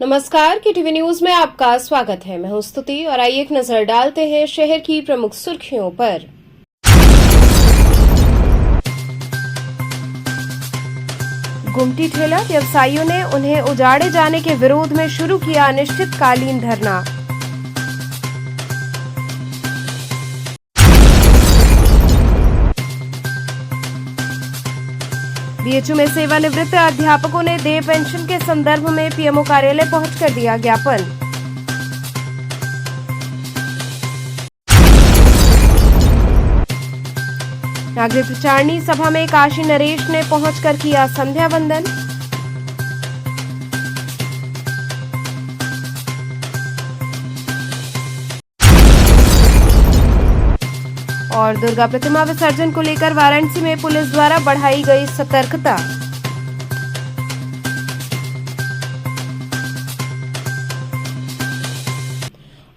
नमस्कार, के TV news में आपका स्वागत है। मैं हूं स्तुति और आइए एक नजर डालते हैं शहर की प्रमुख सुर्खियों पर। गुमटी ठेला व्यवसायियों ने उन्हें उजाड़े जाने के विरोध में शुरू किया अनिश्चितकालीन धरना। बीएचयू में सेवानिवृत्त अध्यापकों ने देय पेंशन के संदर्भ में पीएमओ कार्यालय पहुंचकर दिया ज्ञापन। नागरिक प्रचारणी सभा में काशी नरेश ने पहुंचकर किया संध्या वंदन। और दुर्गा प्रतिमा विसर्जन को लेकर वाराणसी में पुलिस द्वारा बढ़ाई गई सतर्कता।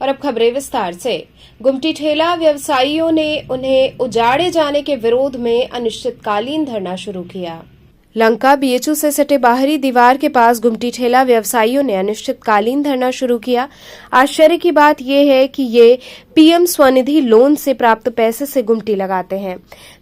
और अब खबरें विस्तार से। गुमटी ठेला व्यवसायियों ने उन्हें उजाड़े जाने के विरोध में अनिश्चितकालीन धरना शुरू किया। लंका बीएचयू से सटे बाहरी दीवार के पास गुमटी ठेला व्यवसायियों ने अनिश्चितकालीन धरना शुरू किया। आश्चर्य की बात यह है कि ये पीएम स्वनिधि लोन से प्राप्त पैसे से गुमटी लगाते हैं।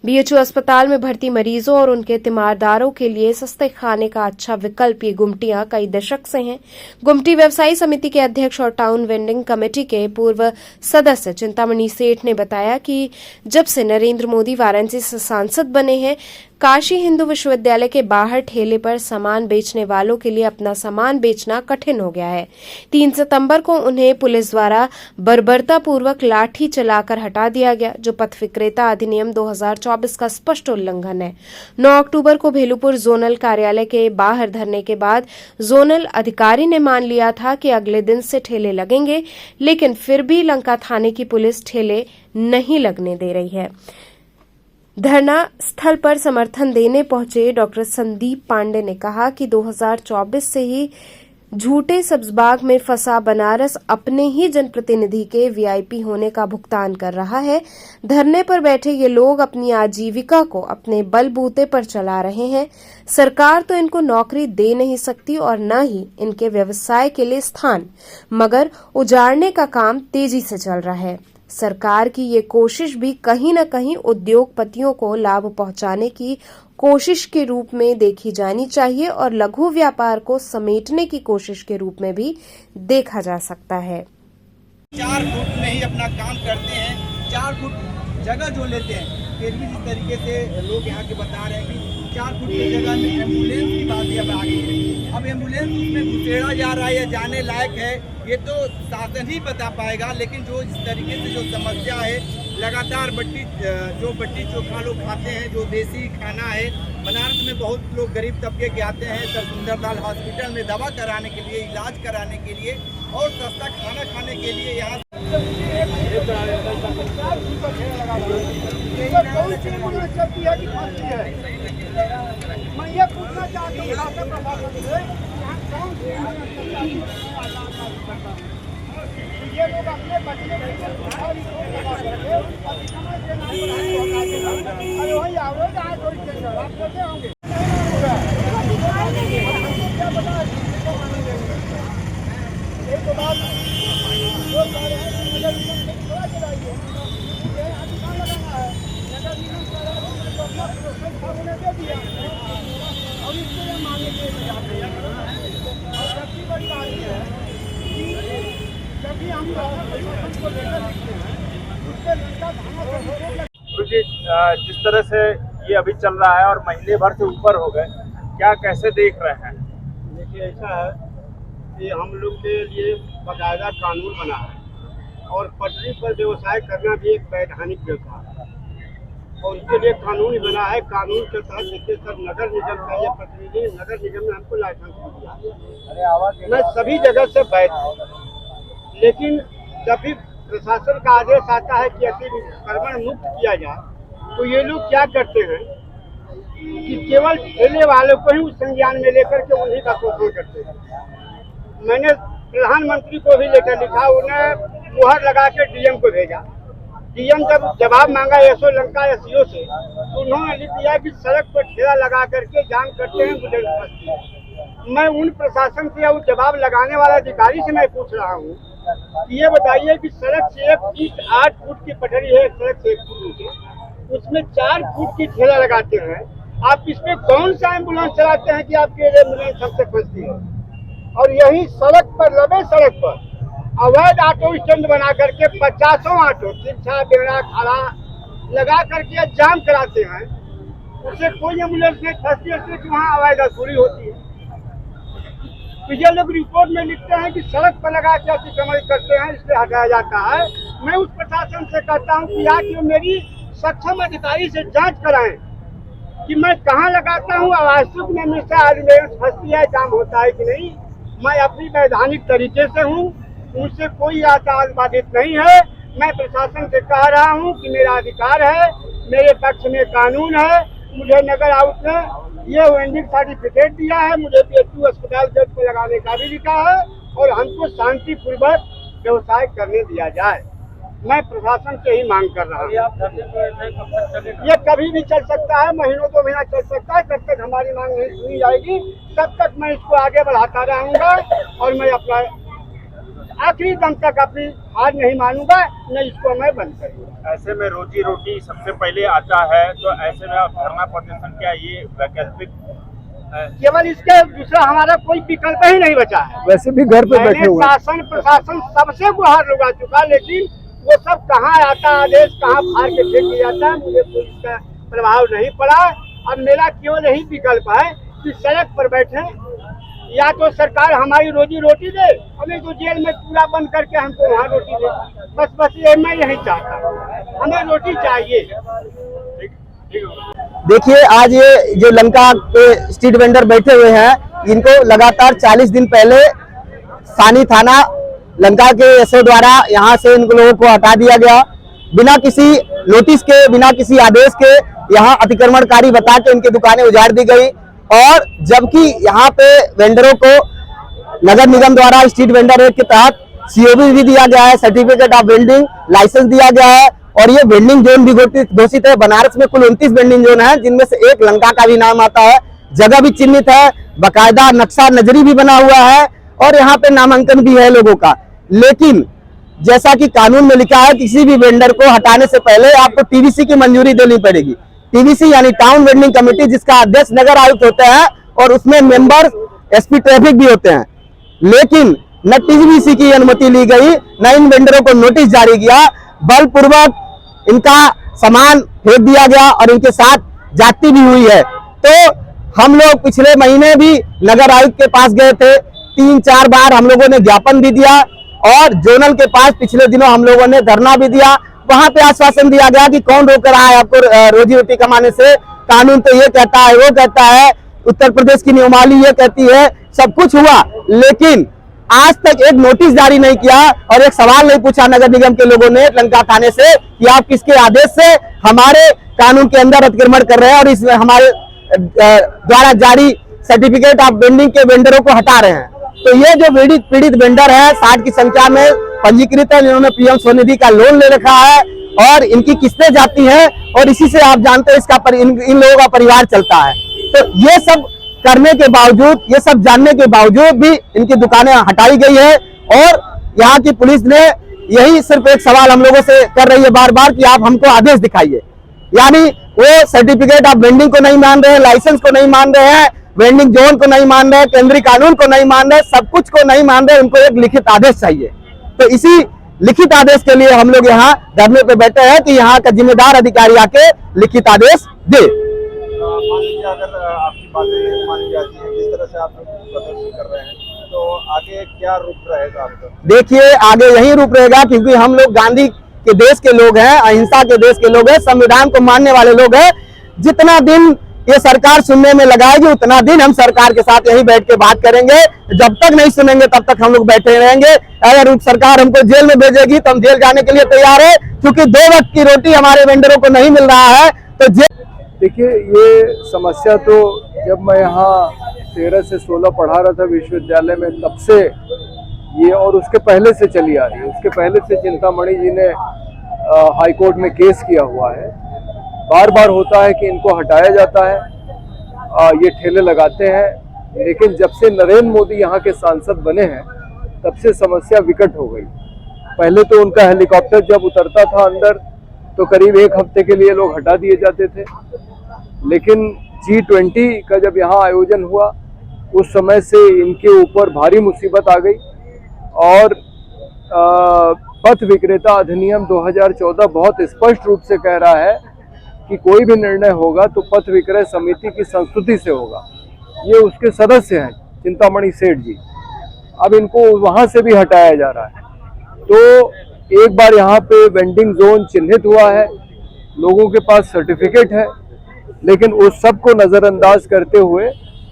बीएचयू अस्पताल में भर्ती मरीजों और उनके तीमारदारों के लिए सस्ते खाने का अच्छा विकल्प ये गुमटियां कई दशक से हैं। गुमटी व्यवसायी समिति के अध्यक्ष और टाउन वेंडिंग कमेटी के पूर्व सदस्य चिंतामणि सेठ ने बताया कि जब से नरेंद्र मोदी वाराणसी से सांसद बने हैं, काशी हिंदू विश्वविद्यालय के बाहर ठेले पर सामान बेचने वालों के लिए अपना सामान बेचना कठिन हो गया है। 3 सितंबर को उन्हें पुलिस द्वारा बर्बरतापूर्वक लाठी चलाकर हटा दिया गया, जो पथ विक्रेता अधिनियम 2024 का स्पष्ट उल्लंघन है। 9 अक्टूबर को भेलूपुर जोनल कार्यालय के बाहर धरने के बाद जोनल अधिकारी ने मान लिया था कि अगले दिन से ठेले लगेंगे, लेकिन फिर भी लंका थाने की पुलिस ठेले नहीं लगने दे रही है। धरना स्थल पर समर्थन देने पहुंचे डॉक्टर संदीप पांडे ने कहा कि 2024 से ही झूठे सब्जबाग में फंसा बनारस अपने ही जनप्रतिनिधि के वीआईपी होने का भुगतान कर रहा है। धरने पर बैठे ये लोग अपनी आजीविका को अपने बलबूते पर चला रहे हैं। सरकार तो इनको नौकरी दे नहीं सकती और न ही इनके व्यवसाय के लिए स्थान, मगर उजाड़ने का काम तेजी से चल रहा है। सरकार की ये कोशिश भी कहीं न कहीं उद्योगपतियों को लाभ पहुंचाने की कोशिश के रूप में देखी जानी चाहिए और लघु व्यापार को समेटने की कोशिश के रूप में भी देखा जा सकता है। 4 फुट में ही अपना काम करते हैं, 4 फुट जगह जो लेते हैं, फिर भी जिस तरीके से लोग यहाँ के बता रहे हैं कि 4 फुट की जगह में एम्बुलेंस की बात अब आ गई है। अब एम्बुलेंस उसमें घुसेड़ा जा रहा है या जाने लायक है, ये तो शासन ही बता पाएगा। लेकिन जो इस तरीके से जो समस्या है, लगातार बट्टी चोखा लोग खाते हैं, जो देसी खाना है। बनारस में बहुत लोग गरीब तबके के आते हैं सर सुंदरलाल हॉस्पिटल में दवा कराने के लिए, इलाज कराने के लिए और सस्ता खाना खाने के लिए यहाँ मैं ये पूछना चाहती ये लोग अपने बचने के लिए अरे वही आवरेज आज आप कैसे होंगे? एक तो बात जो कार्य है नगर निगम से थोड़ा चलाइए, दुकान लगाना है, नगर निगम को अपना प्रोसेस होने दे दिया और इसके लिए मांगे के जाते हैं। और सबसे बड़ी बात यह है कि जब भी हम प्रशासन को लेकर लिखते हैं उसके लंका थाना जिस तरह से ये अभी चल रहा है और महीने भर से ऊपर हो गए, क्या कैसे देख रहे हैं? देखिए, ऐसा है कि हम लोग के लिए बाकायदा कानून बना है और पटरी पर व्यवसाय करना भी एक वैधानिक व्यवसाय है और उसके लिए कानून बना है। कानून के तहत देखिए सर, नगर निगम का ये प्रतिनिधि, नगर निगम ने हमको लाइसेंस दिया, मैं सभी जगह से वैध हूँ। लेकिन जब भी प्रशासन का आदेश आता है कि अतिक्रमण मुक्त किया जाए, तो ये लोग क्या करते हैं कि केवल ठेले वालों को ही उस संज्ञान में लेकर के उन्हीं का शोषण करते हैं। मैंने प्रधानमंत्री को भी लेकर लिखा, उन्हें मुहर लगा के डीएम को भेजा। डीएम जब जवाब मांगा एसओ लंका एसईओ से, तो उन्होंने लिख दिया कि सड़क पर ठेला लगा करके जाम करते हैं मुझे मैं उन प्रशासन से या उस जवाब लगाने वाला अधिकारी से मैं पूछ रहा हूँ कि ये बताइए कि सड़क से 1 फीट 8 फुट की पटरी है, सड़क से 1 फुट नीचे, उसमें 4 फुट की ठेला लगाते हैं। आप इसमें कौन सा एम्बुलेंस चलाते हैं कि आपकी एम्बुलेंस हमसे फंसती है? और यही सड़क पर, लंबे सड़क पर अवैध ऑटो स्टैंड बना करके 50 ऑटो तिरछा बेड़ा खड़ा लगा करके जाम कराते हैं। उससे कोई एम्बुलेंस नहीं फंसती है, कि वहाँ अवैध वसूली होती है। तो ये लोग रिपोर्ट में लिखते हैं कि सड़क पर लगा के अतिक्रमण करते हैं, इसलिए हटाया जाता है। मैं उस प्रशासन से कहता हूँ कि या कि वो मेरी सक्षम अधिकारी से जांच कराएं कि मैं कहाँ लगाता हूँ, अवास्तविक में हमेशा एम्बुलेंस फंसती है, जाम होता है कि नहीं। मैं अपनी वैधानिक तरीके से हूँ, मुझसे कोई आचार बाधित नहीं है। मैं प्रशासन से कह रहा हूँ कि मेरा अधिकार है, मेरे पक्ष में कानून है। मुझे नगर आयुक्त ने ये वेंडिंग सर्टिफिकेट दिया है, मुझे PHU अस्पताल गेट पर लगाने का भी लिखा है, और हमको शांतिपूर्वक व्यवसाय करने दिया जाए। मैं प्रशासन से ही मांग कर रहा हूँ। ये कभी भी चल सकता है, महीनों 2 महीना चल सकता है। जब तक हमारी मांग नहीं सुनी जाएगी तब तक मैं इसको आगे बढ़ाता रहूंगा, और मैं अपना आखिरी दम तक अपनी हार नहीं मानूंगा, न इसको मैं बंद करूंगा। ऐसे में रोजी रोटी सबसे पहले आता है, तो ऐसे में आप धरना प्रदर्शन क्या ये वैकल्पिक केवल इसके दूसरा हमारा कोई विकल्प ही नहीं बचा है। वैसे भी घर पे बैठे हुए शासन प्रशासन सबसे गुहार लगा चुका, लेकिन वो सब कहाँ आता आदेश, कहाँ फाड़ के फेंक दिया जाता है, मुझे कोई इसका प्रभाव नहीं पड़ा। अब मेरा केवल यही विकल्प है कि सड़क पर बैठे, या तो सरकार हमारी रोजी रोटी दे, हमें तो जेल में पूरा बंद करके हमको वहाँ रोटी दे। बस ये मैं यही चाहता हूँ, हमें रोटी चाहिए। देखिए, आज ये जो लंका पे स्ट्रीट वेंडर बैठे हुए हैं, इनको लगातार 40 दिन पहले सानी थाना लंका के एसओ द्वारा यहाँ से इन लोगों को हटा दिया गया। बिना किसी नोटिस के, बिना किसी आदेश के यहाँ अतिक्रमणकारी बता के इनकी दुकानें उजाड़ दी गई। और जबकि यहाँ पे वेंडरों को नगर निगम द्वारा स्ट्रीट वेंडर एक्ट के तहत COB भी दिया गया है, सर्टिफिकेट ऑफ वेंडिंग लाइसेंस दिया गया है, और ये वेंडिंग जोन भी घोषित है। बनारस में कुल 29 वेंडिंग जोन है, जिनमें से एक लंका का भी नाम आता है। जगह भी चिन्हित है, बाकायदा नक्शा नजरी भी बना हुआ है, और यहाँ पे नामांकन भी है लोगों का। लेकिन जैसा कि कानून में लिखा है, किसी भी वेंडर को हटाने से पहले आपको TVC की मंजूरी देनी पड़ेगी। TVC यानी टाउन वेंडिंग कमेटी, जिसका अध्यक्ष नगर आयुक्त होते हैं, और उसमें मेंबर SP ट्रैफिक भी होते हैं। लेकिन न TVC की अनुमति ली गई, न इन वेंडरों को नोटिस जारी किया, बलपूर्वक इनका सामान फेंक दिया गया और इनके साथ जाति भी हुई है। तो हम लोग पिछले महीने भी नगर आयुक्त के पास गए थे, 3-4 बार हम लोगों ने ज्ञापन भी दिया, और जोनल के पास पिछले दिनों हम लोगों ने धरना भी दिया। वहां पे आश्वासन दिया गया कि कौन रोक रहा है आपको रोजी रोटी कमाने से, कानून तो ये कहता है, वो कहता है, उत्तर प्रदेश की नियमावली ये कहती है। सब कुछ हुआ, लेकिन आज तक एक नोटिस जारी नहीं किया, और एक सवाल नहीं पूछा नगर निगम के लोगों ने लंका थाने से कि आप किसके आदेश से हमारे कानून के अंदर अतिक्रमण कर रहे हैं, और इस हमारे द्वारा जारी सर्टिफिकेट ऑफ वेंडिंग के वेंडरों को हटा रहे हैं। तो ये जो पीड़ित वेंडर है 60 की संख्या में पंजीकृत है, जिन्होंने PM स्वनिधि का लोन ले रखा है, और इनकी किस्तें जाती हैं, और इसी से आप जानते हैं इसका इन लोगों का परिवार चलता है। तो ये सब करने के बावजूद, ये सब जानने के बावजूद भी इनकी दुकानें हटाई गई है। और यहाँ की पुलिस ने यही सिर्फ एक सवाल हम लोगों से कर रही है बार बार कि आप हमको आदेश दिखाइए। यानी वो सर्टिफिकेट ऑफ वेंडिंग को नहीं मान रहे हैं, लाइसेंस को नहीं मान रहे हैं, वेंडिंग जोन को नहीं मान रहे हैं, केंद्रीय कानून को नहीं मान रहे, सब कुछ को नहीं मान रहे। उनको एक लिखित आदेश चाहिए। तो इसी लिखित आदेश के लिए हम लोग यहाँ धरने पे बैठे हैं कि यहाँ का जिम्मेदार अधिकारी आके लिखित आदेश दे। मान लीजिए अगर आपकी बातें नहीं मानी जाती है, जिस तरह से आप प्रदर्शन कर रहे हैं, तो आगे क्या रूप रहेगा आपका? देखिए, आगे यही रूप रहेगा, क्योंकि हम लोग गांधी के देश के लोग हैं, अहिंसा के देश के लोग हैं, संविधान को मानने वाले लोग हैं। जितना दिन ये सरकार सुनने में लगाएगी, उतना दिन हम सरकार के साथ यही बैठ के बात करेंगे। जब तक नहीं सुनेंगे तब तक हम लोग बैठे रहेंगे। अगर सरकार हमको जेल में भेजेगी तो हम जेल जाने के लिए तैयार है, क्योंकि 2 वक्त की रोटी हमारे वेंडरों को नहीं मिल रहा है। तो देखिए, ये समस्या तो जब मैं यहाँ 13 से 16 पढ़ा रहा था विश्वविद्यालय में, तब से ये, और उसके पहले से चली आ रही है। उसके पहले से चिंतामणि जी ने हाई कोर्ट में केस किया हुआ है। बार बार होता है कि इनको हटाया जाता है, ये ठेले लगाते हैं, लेकिन जब से नरेंद्र मोदी यहाँ के सांसद बने हैं तब से समस्या विकट हो गई। पहले तो उनका हेलीकॉप्टर जब उतरता था अंदर तो करीब एक हफ्ते के लिए लोग हटा दिए जाते थे, लेकिन G20 का जब यहाँ आयोजन हुआ उस समय से इनके ऊपर भारी मुसीबत आ गई और पथ विक्रेता अधिनियम 2014 बहुत स्पष्ट रूप से कह रहा है कि कोई भी निर्णय होगा तो पथ विक्रय समिति की संस्तुति से होगा। ये उसके सदस्य हैं चिंतामणि सेठ जी, अब इनको वहां से भी हटाया जा रहा है। तो एक बार यहाँ पे वेंडिंग जोन चिन्हित हुआ है, लोगों के पास सर्टिफिकेट है, लेकिन उस सब को नजरअंदाज करते हुए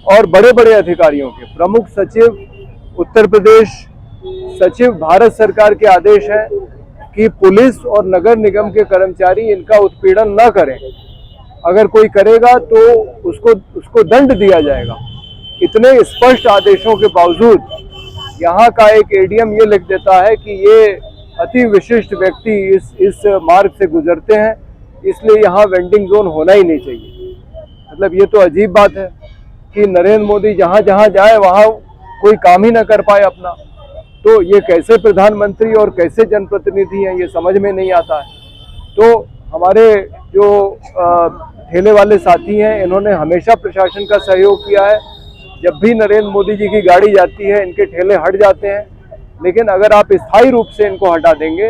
और बड़े बड़े अधिकारियों के प्रमुख सचिव उत्तर प्रदेश, सचिव भारत सरकार के आदेश है कि पुलिस और नगर निगम के कर्मचारी इनका उत्पीड़न न करें, अगर कोई करेगा तो उसको दंड दिया जाएगा। इतने स्पष्ट आदेशों के बावजूद यहाँ का एक एडीएम ये लिख देता है कि ये अति विशिष्ट व्यक्ति इस मार्ग से गुजरते हैं, इसलिए यहाँ वेंडिंग जोन होना ही नहीं चाहिए। मतलब ये तो अजीब बात है कि नरेंद्र मोदी जहाँ जहाँ जाए वहाँ कोई काम ही ना कर पाए अपना। तो ये कैसे प्रधानमंत्री और कैसे जनप्रतिनिधि हैं, ये समझ में नहीं आता है। तो हमारे जो ठेले वाले साथी हैं, इन्होंने हमेशा प्रशासन का सहयोग किया है। जब भी नरेंद्र मोदी जी की गाड़ी जाती है इनके ठेले हट जाते हैं, लेकिन अगर आप स्थायी रूप से इनको हटा देंगे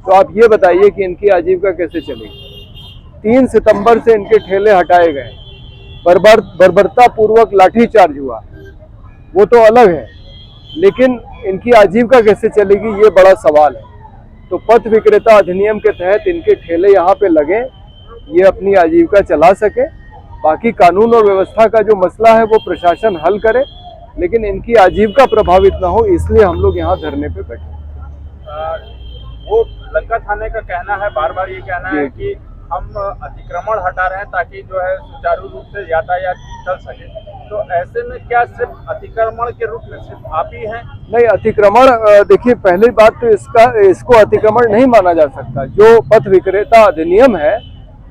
तो आप ये बताइए कि इनकी आजीविका कैसे चलेगी। 3 सितंबर से इनके ठेले हटाए गए, बर्बरता पूर्वक लाठीचार्ज हुआ, वो तो अलग है, लेकिन इनकी आजीविका कैसे चलेगी ये बड़ा सवाल है। तो पथ विक्रेता अधिनियम के तहत इनके ठेले यहाँ पे लगे, ये अपनी आजीविका चला सके। बाकी कानून और व्यवस्था का जो मसला है वो प्रशासन हल करे, लेकिन इनकी आजीविका प्रभावित ना हो, इसलिए हम लोग यहाँ धरने पे बैठे। वो लंका थाने का कहना है, बार बार ये कहना है कि हम अतिक्रमण हटा रहे हैं ताकि जो है सुचारू रूप से यातायात चल सके। तो ऐसे में क्या सिर्फ अतिक्रमण के रूप में सिर्फ आप ही हैं? नहीं, अतिक्रमण देखिए, पहली बात तो इसको अतिक्रमण नहीं माना जा सकता। जो पथ विक्रेता अधिनियम है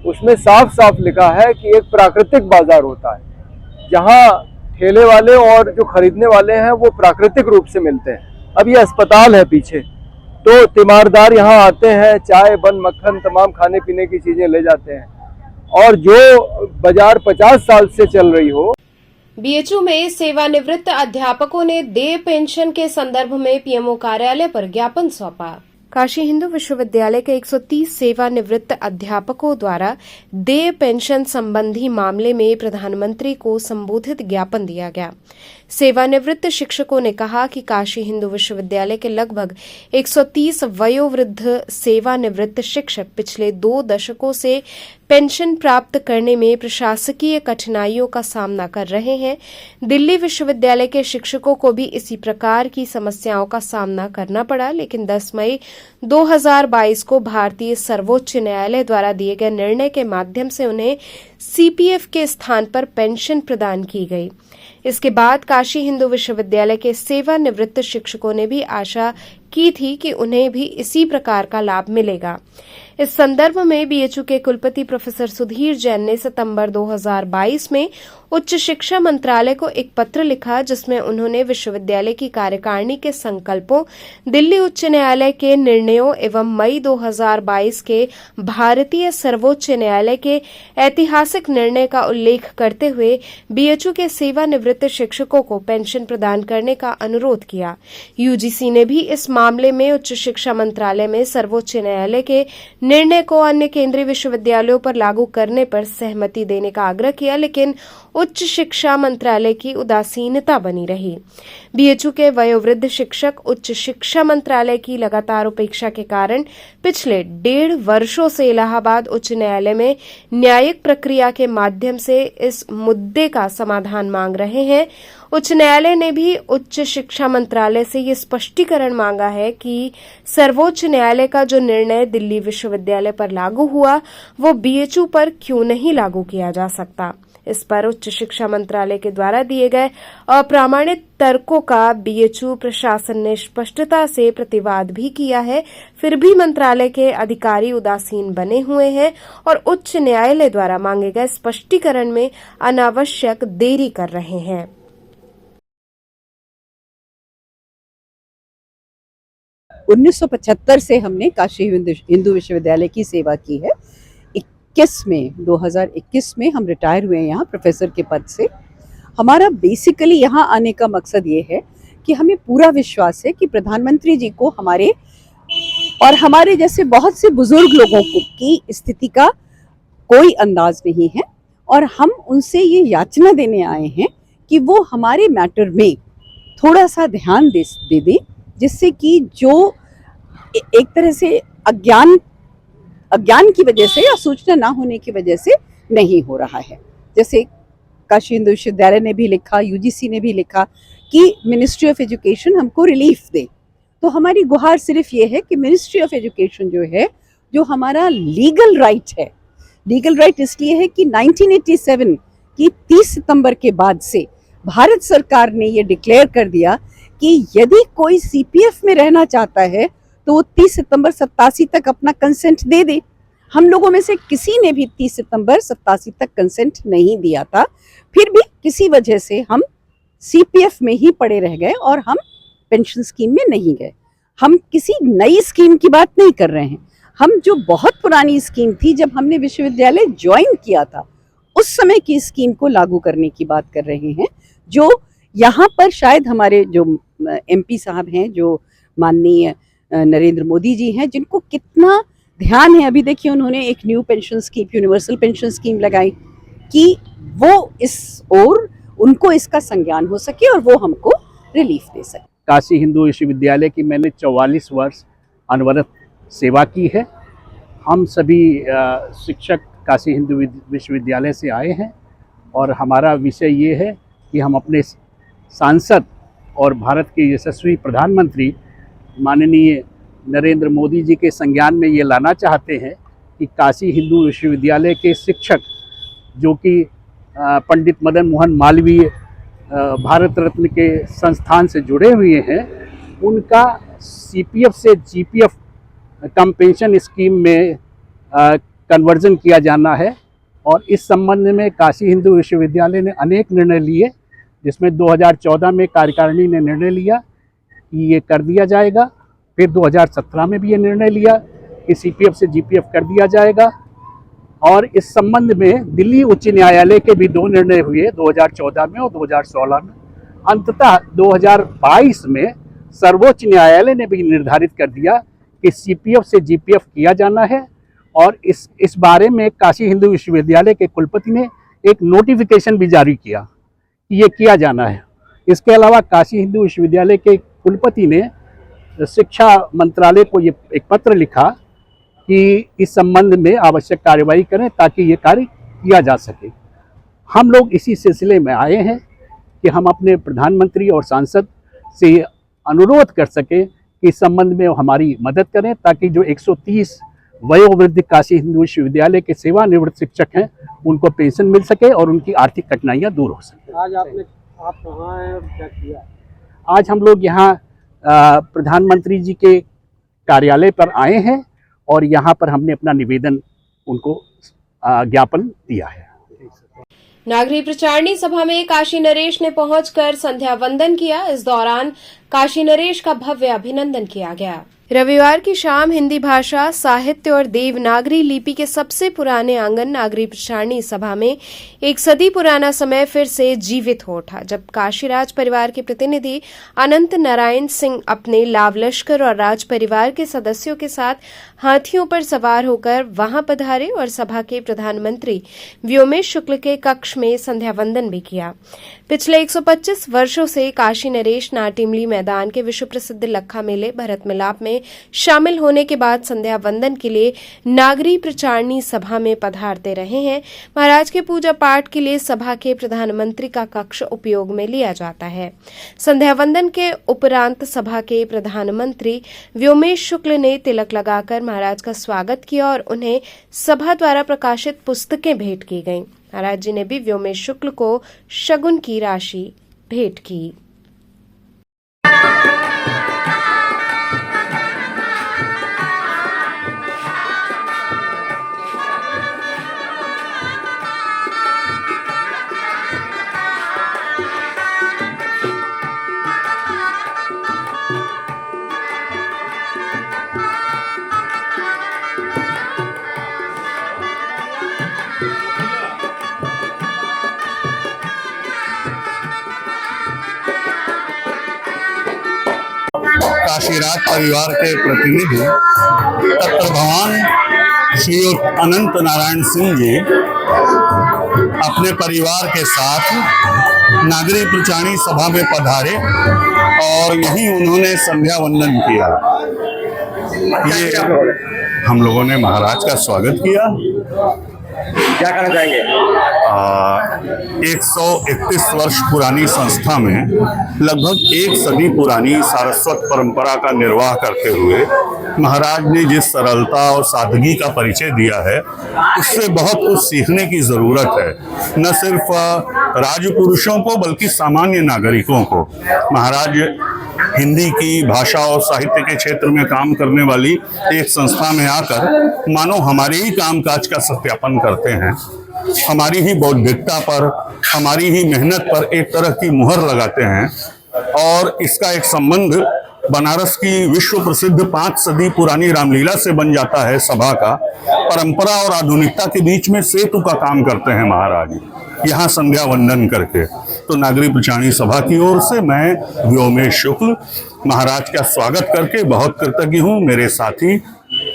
उसमें साफ साफ लिखा है कि एक प्राकृतिक बाजार होता है, जहां ठेले वाले और जो खरीदने वाले हैं वो प्राकृतिक रूप से मिलते हैं। अब ये अस्पताल है पीछे, तो तीमारदार यहाँ आते हैं, चाय बन मक्खन तमाम खाने पीने की चीजें ले जाते हैं, और जो बाजार 50 साल से चल रही हो। बीएचयू में सेवानिवृत्त अध्यापकों ने देय पेंशन के संदर्भ में पीएमओ कार्यालय पर ज्ञापन सौंपा। काशी हिंदू विश्वविद्यालय के 130 सेवानिवृत्त अध्यापकों द्वारा देय पेंशन संबंधी मामले में प्रधानमंत्री को संबोधित ज्ञापन दिया गया। सेवानिवृत्त शिक्षकों ने कहा कि काशी हिंदू विश्वविद्यालय के लगभग 130 वयोवृद्ध सेवानिवृत्त शिक्षक पिछले 2 दशकों से पेंशन प्राप्त करने में प्रशासकीय कठिनाइयों का सामना कर रहे हैं। दिल्ली विश्वविद्यालय के शिक्षकों को भी इसी प्रकार की समस्याओं का सामना करना पड़ा, लेकिन 10 मई 2022 को भारतीय सर्वोच्च न्यायालय द्वारा दिए गए निर्णय के माध्यम से उन्हें सीपीएफ के स्थान पर पेंशन प्रदान की गई। इसके बाद काशी हिंदू विश्वविद्यालय के सेवानिवृत्त शिक्षकों ने भी आशा की थी कि उन्हें भी इसी प्रकार का लाभ मिलेगा। इस संदर्भ में बीएचयू के कुलपति प्रोफेसर सुधीर जैन ने सितंबर 2022 में उच्च शिक्षा मंत्रालय को एक पत्र लिखा, जिसमें उन्होंने विश्वविद्यालय की कार्यकारिणी के संकल्पों, दिल्ली उच्च न्यायालय के निर्णयों एवं मई 2022 के भारतीय सर्वोच्च न्यायालय के ऐतिहासिक निर्णय का उल्लेख करते हुए बीएचयू के सेवानिवृत्त शिक्षकों को पेंशन प्रदान करने का अनुरोध किया। यूजीसी ने भी इस मामले में उच्च शिक्षा मंत्रालय में सर्वोच्च न्यायालय के निर्णय को अन्य केंद्रीय विश्वविद्यालयों पर लागू करने पर सहमति देने का आग्रह किया, लेकिन उच्च शिक्षा मंत्रालय की उदासीनता बनी रही। बीएचयू के वयोवृद्ध शिक्षक उच्च शिक्षा मंत्रालय की लगातार उपेक्षा के कारण पिछले 1.5 वर्षों से इलाहाबाद उच्च न्यायालय में न्यायिक प्रक्रिया के माध्यम से इस मुद्दे का समाधान मांग रहे हैं। उच्च न्यायालय ने भी उच्च शिक्षा मंत्रालय से ये स्पष्टीकरण मांगा है कि सर्वोच्च न्यायालय का जो निर्णय दिल्ली विश्वविद्यालय पर लागू हुआ वो बीएचयू पर क्यों नहीं लागू किया जा सकता। इस पर उच्च शिक्षा मंत्रालय के द्वारा दिए गए अप्रामाणिक तर्कों का बीएचयू प्रशासन ने स्पष्टता से प्रतिवाद भी किया है, फिर भी मंत्रालय के अधिकारी उदासीन बने हुए हैं और उच्च न्यायालय द्वारा मांगे गए स्पष्टीकरण में अनावश्यक देरी कर रहे हैं। 1975 से हमने काशी हिंदू विश्वविद्यालय की सेवा की है। 2021 में हम रिटायर हुए हैं यहाँ प्रोफेसर के पद से। हमारा बेसिकली यहाँ आने का मकसद ये है कि हमें पूरा विश्वास है कि प्रधानमंत्री जी को हमारे और हमारे जैसे बहुत से बुजुर्ग लोगों की स्थिति का कोई अंदाज नहीं है, और हम उनसे ये याचना देने आए हैं कि वो हमारे मैटर में थोड़ा सा ध्यान दे दें, जिससे कि जो एक तरह से अज्ञान की वजह से या सूचना ना होने की वजह से नहीं हो रहा है। जैसे काशी हिंदू विश्वविद्यालय ने भी लिखा, यूजीसी ने भी लिखा कि मिनिस्ट्री ऑफ एजुकेशन हमको रिलीफ दे। तो हमारी गुहार सिर्फ ये है कि मिनिस्ट्री ऑफ एजुकेशन जो है, जो हमारा लीगल राइट है, लीगल राइट इसलिए है कि 1987 की 30 सितंबर के बाद से भारत सरकार ने ये डिक्लेयर कर दिया कि यदि कोई सीपीएफ में रहना चाहता है तो वो 30 सितंबर 87 तक अपना कंसेंट दे दे। हम लोगों में से किसी ने भी 30 सितंबर 87 तक कंसेंट नहीं दिया था, फिर भी किसी वजह से हम सीपीएफ में ही पड़े रह गए और हम पेंशन स्कीम में नहीं गए। हम किसी नई स्कीम की बात नहीं कर रहे हैं, हम जो बहुत पुरानी स्कीम थी, जब हमने विश्वविद्यालय ज्वाइन किया था उस समय की स्कीम को लागू करने की बात कर रहे हैं। जो यहाँ पर शायद हमारे जो एमपी साहब हैं, जो माननीय नरेंद्र मोदी जी हैं, जिनको कितना ध्यान है। अभी देखिए उन्होंने एक new pension scheme, universal pension scheme लगाई कि वो इस और उनको इसका संज्ञान हो सके और वो हमको रिलीफ दे सके। काशी हिंदू विश्वविद्यालय की मैंने 44 वर्ष अनवरत सेवा की है। हम सभी शिक्षक काशी हिंदू विश्वविद्यालय से आए हैं और हमारा विषय ये है कि हम अपने सांसद और भारत के यशस्वी प्रधानमंत्री माननीय नरेंद्र मोदी जी के संज्ञान में ये लाना चाहते हैं कि काशी हिंदू विश्वविद्यालय के शिक्षक जो कि पंडित मदन मोहन मालवीय भारत रत्न के संस्थान से जुड़े हुए हैं, उनका सीपीएफ से जीपीएफ कम पेंशन स्कीम में कन्वर्जन किया जाना है। और इस संबंध में काशी हिंदू विश्वविद्यालय ने अनेक निर्णय लिए, जिसमें 2014 में कार्यकारिणी ने निर्णय लिया कि ये कर दिया जाएगा। फिर 2017 में भी ये निर्णय लिया कि सीपीएफ से जीपीएफ कर दिया जाएगा। और इस संबंध में दिल्ली उच्च न्यायालय के भी 2 निर्णय हुए, 2014 में और 2016 में। अंततः 2022 में सर्वोच्च न्यायालय ने भी निर्धारित कर दिया कि सीपीएफ से जीपीएफ किया जाना है। और इस बारे में काशी हिंदू विश्वविद्यालय के कुलपति ने एक नोटिफिकेशन भी जारी किया कि ये किया जाना है। इसके अलावा काशी हिंदू विश्वविद्यालय के कुलपति ने शिक्षा मंत्रालय को ये एक पत्र लिखा कि इस संबंध में आवश्यक कार्यवाही करें ताकि ये कार्य किया जा सके। हम लोग इसी सिलसिले में आए हैं कि हम अपने प्रधानमंत्री और सांसद से अनुरोध कर सकें कि इस संबंध में हमारी मदद करें, ताकि जो 130 वयोवृद्ध काशी हिंदू विश्वविद्यालय के सेवानिवृत्त शिक्षक हैं उनको पेंशन मिल सके और उनकी आर्थिक कठिनाइयाँ दूर हो सके। आज आप कहाँ हैं और क्या किया? आज हम लोग यहाँ प्रधानमंत्री जी के कार्यालय पर आए हैं और यहाँ पर हमने अपना निवेदन उनको ज्ञापन दिया है। नागरी प्रचारणी सभा में काशी नरेश ने पहुंचकर संध्या वंदन किया। इस दौरान काशी नरेश का भव्य अभिनंदन किया गया। रविवार की शाम हिंदी भाषा, साहित्य और देवनागरी लिपि के सबसे पुराने आंगन नागरी प्रचारणी सभा में एक सदी पुराना समय फिर से जीवित हो उठा, जब काशीराज परिवार के प्रतिनिधि अनंत नारायण सिंह अपने लाव लश्कर और राज परिवार के सदस्यों के साथ हाथियों पर सवार होकर वहां पधारे और सभा के प्रधानमंत्री व्योमेश शुक्ल के कक्ष में संध्या वंदन भी किया। पिछले 125 वर्षों से काशी नरेश नाटिमली मैदान के विश्व प्रसिद्ध लखा मेले भरत मिलाप में शामिल होने के बाद संध्या वंदन के लिए नागरी प्रचारणी सभा में पधारते रहे हैं। महाराज के पूजा पाठ के लिए सभा के प्रधानमंत्री का कक्ष उपयोग में लिया जाता है। संध्या वंदन के उपरांत सभा के प्रधानमंत्री व्योमेश शुक्ल ने तिलक लगाकर महाराज का स्वागत किया और उन्हें सभा द्वारा प्रकाशित पुस्तकें भेंट की गईं। महाराज जी ने भी व्योमेश शुक्ल को शगुन की राशि भेंट की। ऋषिराज परिवार के प्रतिनिधि तत्प्रभान श्री अनंत नारायण सिंह जी अपने परिवार के साथ नागरिक प्रचारणी सभा में पधारे और यहीं उन्होंने संध्या वंदन किया। ये हम लोगों ने महाराज का स्वागत किया। क्या कहना चाहेंगे? 131 वर्ष पुरानी संस्था में लगभग एक सदी पुरानी सारस्वत परंपरा का निर्वाह करते हुए महाराज ने जिस सरलता और सादगी का परिचय दिया है, उससे बहुत कुछ सीखने की जरूरत है। न सिर्फ राजपुरुषों को बल्कि सामान्य नागरिकों को। महाराज हिंदी की भाषा और साहित्य के क्षेत्र में काम करने वाली एक संस्था में आकर मानो हमारे ही कामकाज का सत्यापन करते हैं, हमारी ही बौद्धिकता पर, हमारी ही मेहनत पर एक तरह की मुहर लगाते हैं और इसका एक संबंध बनारस की विश्व प्रसिद्ध 5 सदी पुरानी रामलीला से बन जाता है। सभा का परंपरा और आधुनिकता के बीच में सेतु का काम करते हैं महाराज यहाँ संध्या वंदन करके। तो नागरिक प्रचारणी सभा की ओर से मैं व्योमेश शुक्ल महाराज का स्वागत करके बहुत कृतज्ञ हूँ। मेरे साथी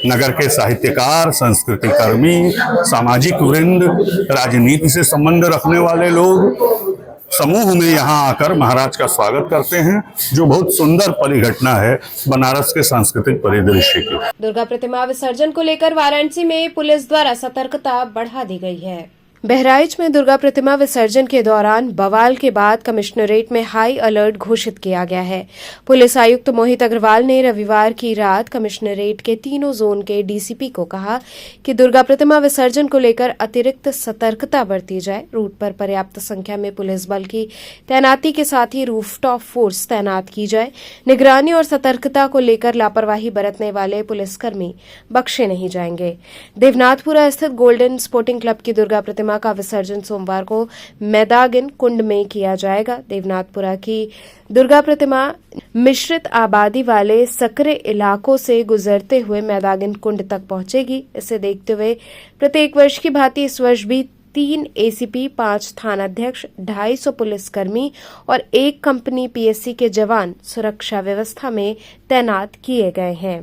नगर के साहित्यकार, संस्कृति कर्मी, सामाजिक वृंद, राजनीति से संबंध रखने वाले लोग समूह में यहाँ आकर महाराज का स्वागत करते हैं, जो बहुत सुंदर परिघटना है बनारस के सांस्कृतिक परिदृश्य की। दुर्गा प्रतिमा विसर्जन को लेकर वाराणसी में पुलिस द्वारा सतर्कता बढ़ा दी गई है। बहराइच में दुर्गा प्रतिमा विसर्जन के दौरान बवाल के बाद कमिश्नरेट में हाई अलर्ट घोषित किया गया है। पुलिस आयुक्त मोहित अग्रवाल ने रविवार की रात कमिश्नरेट के तीनों जोन के डीसीपी को कहा कि दुर्गा प्रतिमा विसर्जन को लेकर अतिरिक्त सतर्कता बरती जाए। रूट पर पर्याप्त संख्या में पुलिस बल की तैनाती के साथ ही रूफटॉप फोर्स तैनात की जाए। निगरानी और सतर्कता को लेकर लापरवाही बरतने वाले पुलिसकर्मी बख्शे नहीं जाएंगे। देवनाथपुरा स्थित गोल्डन स्पोर्टिंग क्लब की दुर्गा प्रतिमा का विसर्जन सोमवार को मैदागिन कुंड में किया जाएगा। देवनाथपुरा की दुर्गा प्रतिमा मिश्रित आबादी वाले सकरे इलाकों से गुजरते हुए मैदागिन कुंड तक पहुंचेगी। इसे देखते हुए प्रत्येक वर्ष की भांति इस वर्ष भी 3 एसीपी, 5 थानाध्यक्ष, 250 पुलिसकर्मी और 1 कंपनी पीएससी के जवान सुरक्षा व्यवस्था में तैनात किए गए हैं।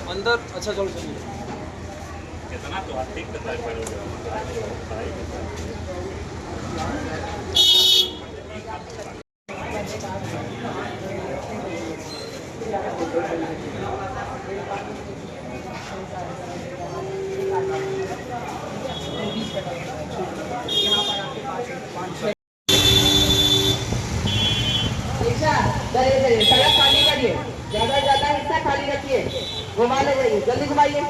अंदर अच्छा चल चलिए कितना तो ठीक सड़क खाली करिए, ज्यादा हिस्सा खाली रखिए, घुमाने जाइए, जल्दी घुमाइए।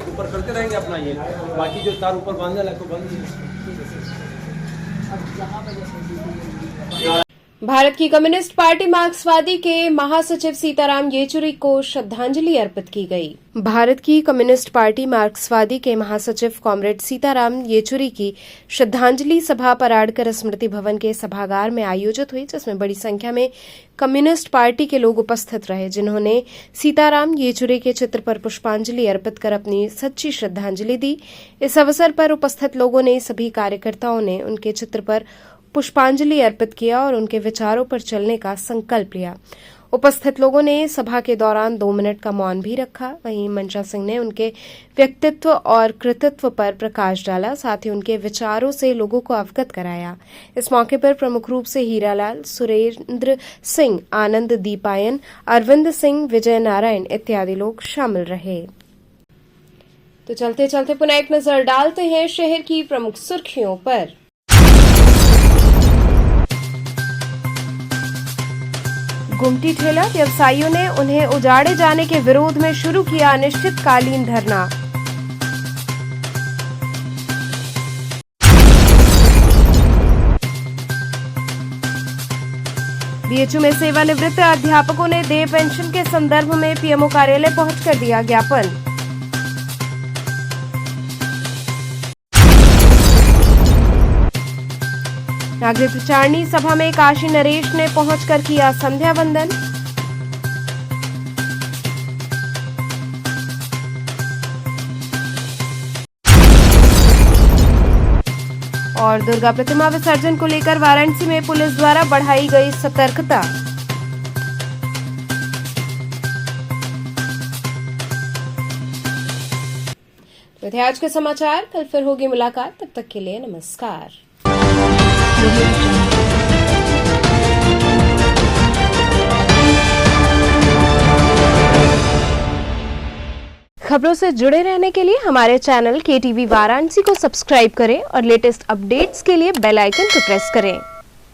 ऊपर करते रहेंगे अपना ये, बाकी जो तार ऊपर बांधने लगे तो बंद। भारत की कम्युनिस्ट पार्टी मार्क्सवादी के महासचिव सीताराम येचुरी को श्रद्धांजलि अर्पित की गई। भारत की कम्युनिस्ट पार्टी मार्क्सवादी के महासचिव कॉमरेड सीताराम येचुरी की श्रद्धांजलि सभा पराड़कर स्मृति भवन के सभागार में आयोजित हुई, जिसमें बड़ी संख्या में कम्युनिस्ट पार्टी के लोग उपस्थित रहे, जिन्होंने सीताराम येचुरी के चित्र पर पुष्पांजलि अर्पित कर अपनी सच्ची श्रद्धांजलि दी। इस अवसर पर उपस्थित लोगों ने, सभी कार्यकर्ताओं ने उनके चित्र पर पुष्पांजलि अर्पित किया और उनके विचारों पर चलने का संकल्प लिया। उपस्थित लोगों ने सभा के दौरान 2 मिनट का मौन भी रखा। वहीं मंचा सिंह ने उनके व्यक्तित्व और कृतित्व पर प्रकाश डाला, साथ ही उनके विचारों से लोगों को अवगत कराया। इस मौके पर प्रमुख रूप से हीरालाल, सुरेंद्र सिंह, आनंद दीपायन, अरविंद सिंह, विजय नारायण इत्यादि लोग शामिल रहे। तो चलते चलते पुनः एक नजर डालते हैं शहर की प्रमुख सुर्खियों पर। गुमटी ठेला व्यवसायियों ने उन्हें उजाड़े जाने के विरोध में शुरू किया अनिश्चितकालीन धरना। बीएचयू में सेवानिवृत्त अध्यापकों ने देय पेंशन के संदर्भ में पीएमओ कार्यालय पहुंचकर दिया ज्ञापन। नागरिक विचारणी सभा में काशी नरेश ने पहुंचकर किया संध्या वंदन। और दुर्गा प्रतिमा विसर्जन को लेकर वाराणसी में पुलिस द्वारा बढ़ाई गई सतर्कता। तो थे आज के समाचार, कल फिर होगी मुलाकात, तब तक के लिए नमस्कार। खबरों से जुड़े रहने के लिए हमारे चैनल KTV वाराणसी को सब्सक्राइब करें और लेटेस्ट अपडेट्स के लिए बेल आइकन को प्रेस करें।